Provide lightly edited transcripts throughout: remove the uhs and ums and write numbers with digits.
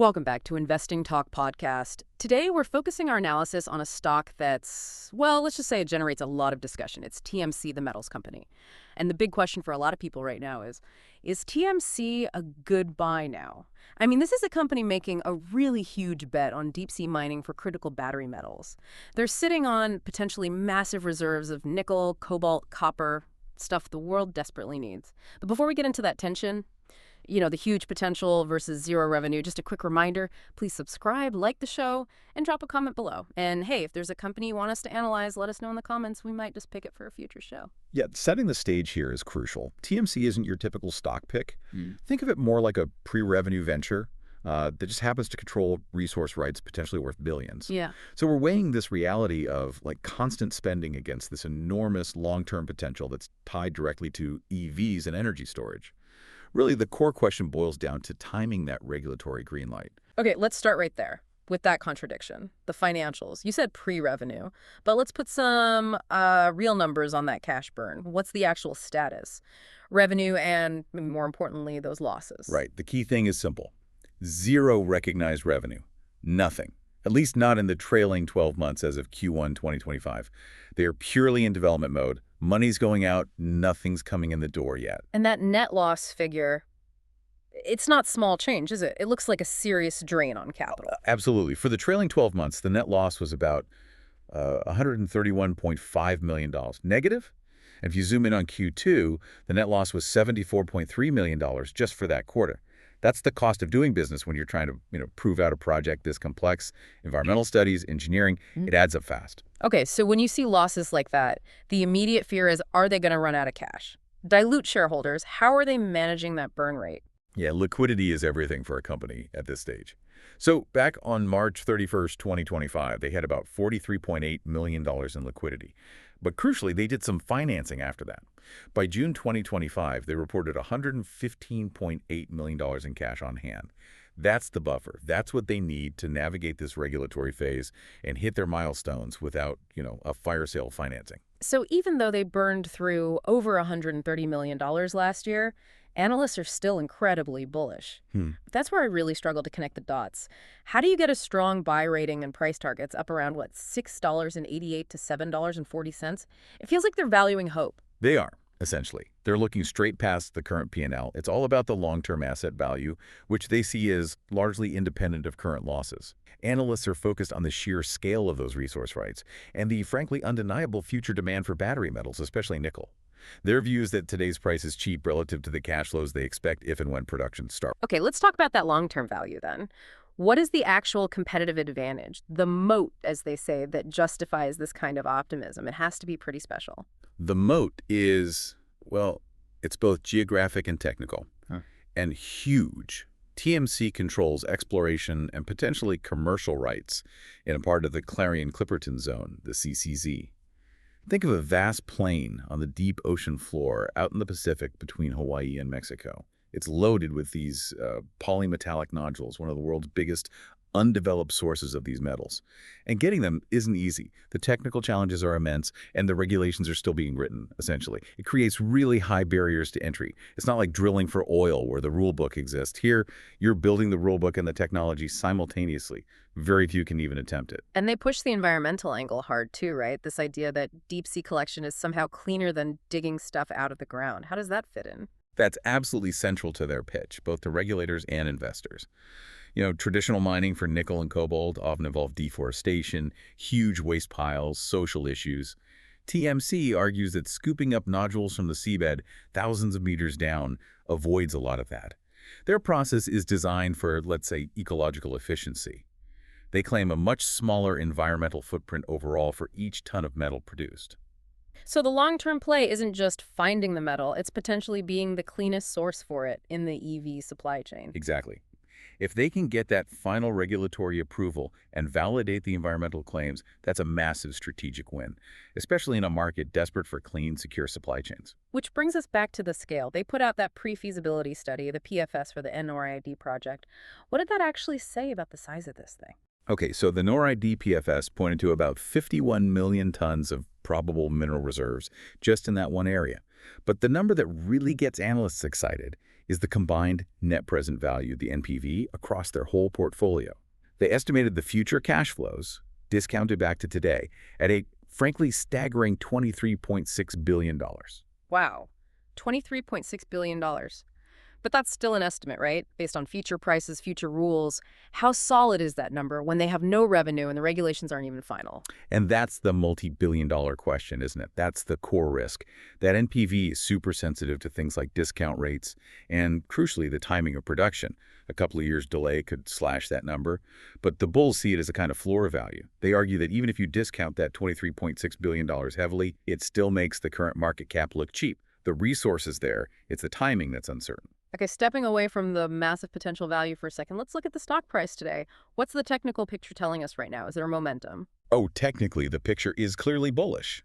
Welcome back to Investing Talk Podcast. Today, we're focusing our analysis on a stock that's, well, let's just say it generates a lot of discussion. It's TMC, the metals company. And the big question for a lot of people right now is TMC a good buy now? I mean, this is a company making a really huge bet on deep-sea mining for critical battery metals. They're sitting on potentially massive reserves of nickel, cobalt, copper, stuff the world desperately needs. But before we get into that tension, the huge potential versus zero revenue, just a quick reminder, please subscribe, like the show, and drop a comment below. And hey, if there's a company you want us to analyze, let us know in the comments. We might just pick it for a future show. Yeah, setting the stage here is crucial. TMC isn't your typical stock pick. Think of it more like a pre-revenue venture that just happens to control resource rights potentially worth billions. Yeah. So we're weighing this reality of constant spending against this enormous long-term potential that's tied directly to EVs and energy storage. Really, the core question boils down to timing that regulatory green light. Okay, let's start right there with that contradiction. The financials. You said pre-revenue, but let's put some real numbers on that cash burn. What's the actual status? Revenue and, more importantly, those losses. Right. The key thing is simple. Zero recognized revenue. Nothing. At least not in the trailing 12 months as of Q1 2025. They are purely in development mode. Money's going out, nothing's coming in the door yet. And that net loss figure, it's not small change, is it? It looks like a serious drain on capital. Absolutely. For the trailing 12 months, the net loss was about $131.5 million. Negative? And if you zoom in on Q2, the net loss was $74.3 million just for that quarter. That's the cost of doing business when you're trying to, prove out a project this complex. Environmental studies, engineering, it adds up fast. Okay, so when you see losses like that, the immediate fear is, are they going to run out of cash? Dilute shareholders, how are they managing that burn rate? Yeah, liquidity is everything for a company at this stage. So back on March 31st, 2025, they had about $43.8 million in liquidity. But crucially, they did some financing after that. By June 2025, they reported $115.8 million in cash on hand. That's the buffer. That's what they need to navigate this regulatory phase and hit their milestones without, a fire sale financing. So even though they burned through over $130 million last year, analysts are still incredibly bullish. That's where I really struggle to connect the dots. How do you get a strong buy rating and price targets up around, $6.88 to $7.40? It feels like they're valuing hope. They are, essentially. They're looking straight past the current P&L. It's all about the long-term asset value, which they see as largely independent of current losses. Analysts are focused on the sheer scale of those resource rights and the frankly undeniable future demand for battery metals, especially nickel. Their view is that today's price is cheap relative to the cash flows they expect if and when production starts. Okay, let's talk about that long-term value then. What is the actual competitive advantage, the moat, as they say, that justifies this kind of optimism? It has to be pretty special. The moat is, it's both geographic and technical, and huge. TMC controls exploration and potentially commercial rights in a part of the Clarion-Clipperton Zone, the CCZ. Think of a vast plain on the deep ocean floor out in the Pacific between Hawaii and Mexico. It's loaded with these polymetallic nodules, one of the world's biggest undeveloped sources of these metals. And getting them isn't easy. The technical challenges are immense, and the regulations are still being written, essentially. It creates really high barriers to entry. It's not like drilling for oil where the rule book exists. Here, you're building the rule book and the technology simultaneously. Very few can even attempt it. And they push the environmental angle hard too, right? This idea that deep sea collection is somehow cleaner than digging stuff out of the ground. How does that fit in? That's absolutely central to their pitch, both to regulators and investors. Traditional mining for nickel and cobalt often involve deforestation, huge waste piles, social issues. TMC argues that scooping up nodules from the seabed thousands of meters down avoids a lot of that. Their process is designed for, let's say, ecological efficiency. They claim a much smaller environmental footprint overall for each ton of metal produced. So the long-term play isn't just finding the metal, it's potentially being the cleanest source for it in the EV supply chain. Exactly. If they can get that final regulatory approval and validate the environmental claims, that's a massive strategic win, especially in a market desperate for clean, secure supply chains. Which brings us back to the scale. They put out that pre-feasibility study, the PFS for the NORI-D project. What did that actually say about the size of this thing? Okay, so the NORI-D PFS pointed to about 51 million tons of probable mineral reserves just in that one area. But the number that really gets analysts excited is the combined net present value, the NPV, across their whole portfolio. They estimated the future cash flows, discounted back to today, at a frankly staggering $23.6 billion. Wow, $23.6 billion. But that's still an estimate, right? Based on future prices, future rules. How solid is that number when they have no revenue and the regulations aren't even final? And that's the multi-billion-dollar question, isn't it? That's the core risk. That NPV is super sensitive to things like discount rates and, crucially, the timing of production. A couple of years delay could slash that number, but the bulls see it as a kind of floor value. They argue that even if you discount that $23.6 billion heavily, it still makes the current market cap look cheap. The resource is there. It's the timing that's uncertain. Okay, stepping away from the massive potential value for a second, let's look at the stock price today. What's the technical picture telling us right now? Is there momentum? Oh, technically, the picture is clearly bullish.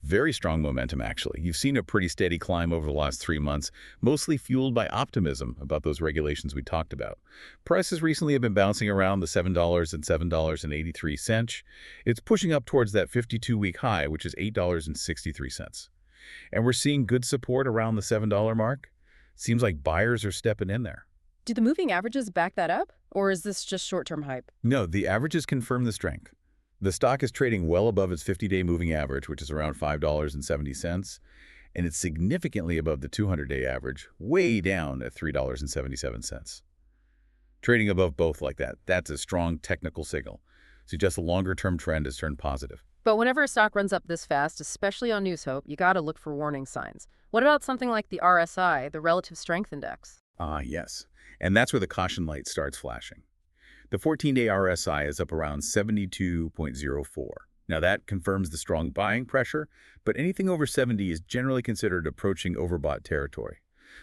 Very strong momentum, actually. You've seen a pretty steady climb over the last 3 months, mostly fueled by optimism about those regulations we talked about. Prices recently have been bouncing around the $7 and $7.83. It's pushing up towards that 52-week high, which is $8.63. And we're seeing good support around the $7 mark. Seems like buyers are stepping in there. Do the moving averages back that up? Or is this just short-term hype? No, the averages confirm the strength. The stock is trading well above its 50-day moving average, which is around $5.70, and it's significantly above the 200-day average, way down at $3.77. Trading above both like that, that's a strong technical signal. Suggests a longer-term trend has turned positive. But whenever a stock runs up this fast, especially on news hope, you gotta look for warning signs. What about something like the RSI, the Relative Strength Index? Ah, yes. And that's where the caution light starts flashing. The 14-day RSI is up around 72.04. Now that confirms the strong buying pressure, but anything over 70 is generally considered approaching overbought territory.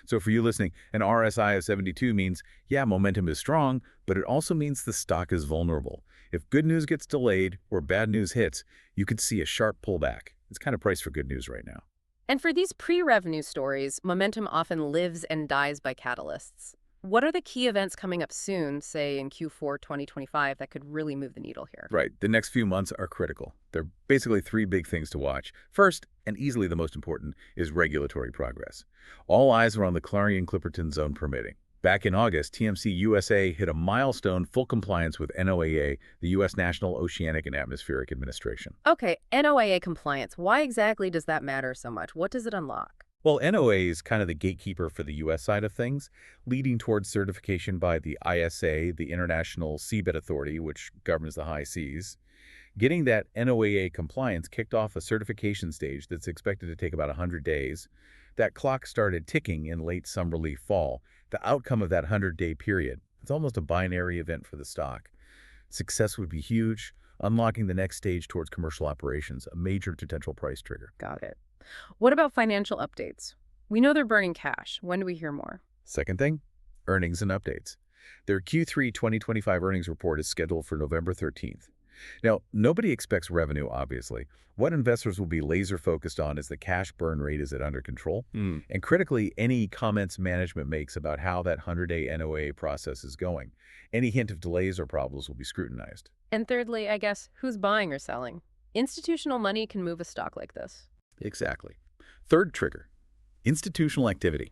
So for you listening, an RSI of 72 means, yeah, momentum is strong, but it also means the stock is vulnerable. If good news gets delayed or bad news hits, you could see a sharp pullback. It's kind of priced for good news right now. And for these pre-revenue stories, momentum often lives and dies by catalysts. What are the key events coming up soon, say in Q4 2025, that could really move the needle here? Right. The next few months are critical. There are basically 3 big things to watch. First, and easily the most important, is regulatory progress. All eyes are on the Clarion-Clipperton Zone permitting. Back in August, TMC USA hit a milestone full compliance with NOAA, the U.S. National Oceanic and Atmospheric Administration. Okay, NOAA compliance. Why exactly does that matter so much? What does it unlock? Well, NOAA is kind of the gatekeeper for the U.S. side of things, leading towards certification by the ISA, the International Seabed Authority, which governs the high seas. Getting that NOAA compliance kicked off a certification stage that's expected to take about 100 days. That clock started ticking in late summerly fall. The outcome of that 100-day period, it's almost a binary event for the stock. Success would be huge, unlocking the next stage towards commercial operations, a major potential price trigger. Got it. What about financial updates? We know they're burning cash. When do we hear more? Second thing, earnings and updates. Their Q3 2025 earnings report is scheduled for November 13th. Now, nobody expects revenue, obviously. What investors will be laser-focused on is the cash burn rate. Is it under control? And critically, any comments management makes about how that 100-day NOAA process is going. Any hint of delays or problems will be scrutinized. And thirdly, I guess, who's buying or selling? Institutional money can move a stock like this. Exactly. Third trigger, institutional activity.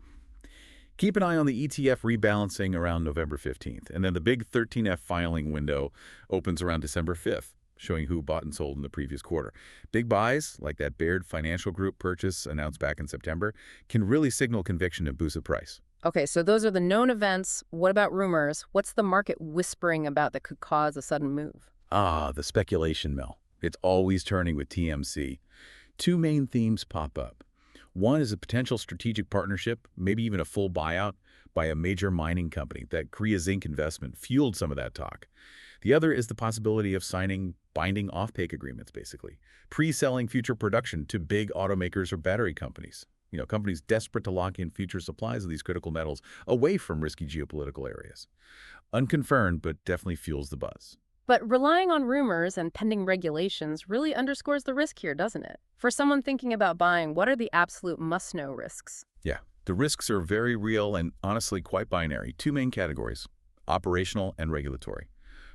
Keep an eye on the ETF rebalancing around November 15th, and then the big 13F filing window opens around December 5th, showing who bought and sold in the previous quarter. Big buys, like that Baird Financial Group purchase announced back in September, can really signal conviction and boost the price. Okay, so those are the known events. What about rumors? What's the market whispering about that could cause a sudden move? Ah, the speculation mill. It's always turning with TMC. 2 main themes pop up. One is a potential strategic partnership, maybe even a full buyout by a major mining company. That Korea Inc investment fueled some of that talk. The other is the possibility of signing binding offtake agreements, basically, pre-selling future production to big automakers or battery companies. You know, companies desperate to lock in future supplies of these critical metals away from risky geopolitical areas. Unconfirmed, but definitely fuels the buzz. But relying on rumors and pending regulations really underscores the risk here, doesn't it? For someone thinking about buying, what are the absolute must-know risks? Yeah, the risks are very real and honestly quite binary. 2 main categories, operational and regulatory.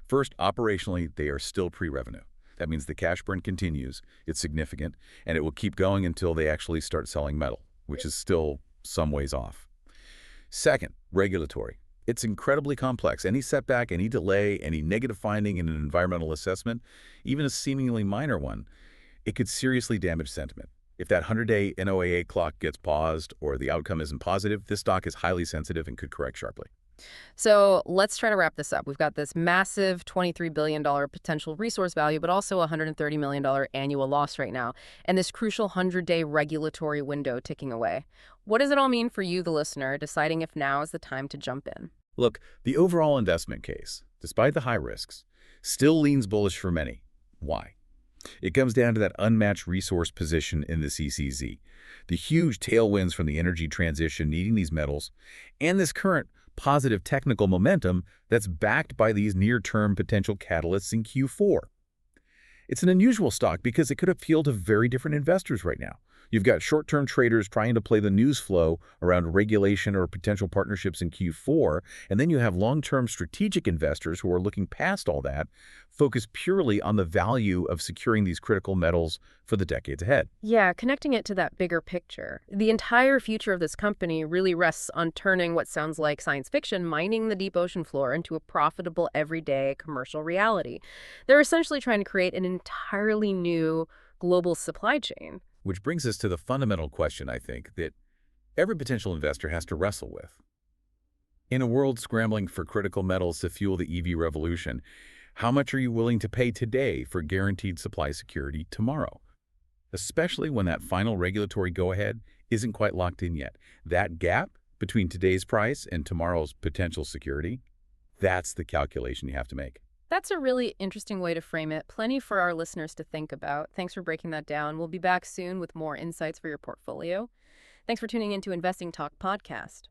First, operationally, they are still pre-revenue. That means the cash burn continues, it's significant, and it will keep going until they actually start selling metal. which is still some ways off. Second, regulatory. It's incredibly complex. Any setback, any delay, any negative finding in an environmental assessment, even a seemingly minor one, it could seriously damage sentiment. If that 100-day NOAA clock gets paused or the outcome isn't positive, this stock is highly sensitive and could correct sharply. So let's try to wrap this up. We've got this massive $23 billion potential resource value, but also a $130 million annual loss right now, and this crucial 100-day regulatory window ticking away. What does it all mean for you, the listener, deciding if now is the time to jump in? Look, the overall investment case, despite the high risks, still leans bullish for many. Why? It comes down to that unmatched resource position in the CCZ, the huge tailwinds from the energy transition needing these metals, and this current positive technical momentum that's backed by these near-term potential catalysts in Q4. It's an unusual stock because it could appeal to very different investors right now. You've got short-term traders trying to play the news flow around regulation or potential partnerships in Q4, and then you have long-term strategic investors who are looking past all that, focused purely on the value of securing these critical metals for the decades ahead. Yeah, connecting it to that bigger picture. The entire future of this company really rests on turning what sounds like science fiction, mining the deep ocean floor, into a profitable, everyday commercial reality. They're essentially trying to create an entirely new global supply chain. Which brings us to the fundamental question, I think, that every potential investor has to wrestle with. In a world scrambling for critical metals to fuel the EV revolution, how much are you willing to pay today for guaranteed supply security tomorrow? Especially when that final regulatory go-ahead isn't quite locked in yet. That gap between today's price and tomorrow's potential security, that's the calculation you have to make. That's a really interesting way to frame it. Plenty for our listeners to think about. Thanks for breaking that down. We'll be back soon with more insights for your portfolio. Thanks for tuning in to Investing Talk podcast.